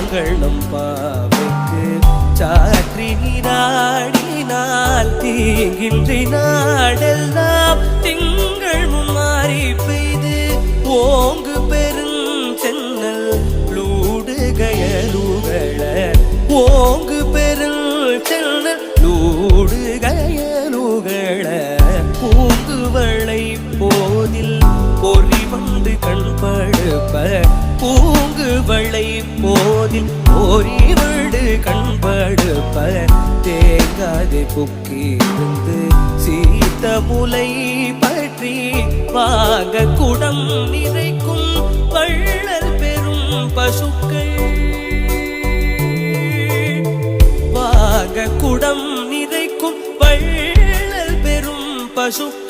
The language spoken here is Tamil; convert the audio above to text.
நாங்கள் நம் பாவைக்கு சாற்றி நீராடினால் தீங்கின்றி நாடெல்லாம் திங்கள் மும்மாறி பெய்து ஓங்கு பெருஞ்சென்னல் லூடுகயலுகள ஓங்கு பெருஞ்சென்னல் லூடுகயலுகள பூங்குவளை போதில் பொறி வந்து கண்படுப்ப பூங்குவளை போதில் பொறி வந்து கண்படுப்ப தேங்காது புக்கிருந்து சீத்த முலை பற்றி வாங்க குடம் நிறைக்கும் வள்ளல் பெரும் பசுக்கள் வாங்க குடம் நிறைக்கும் வள்ளல் பெரும் பசுக்கள்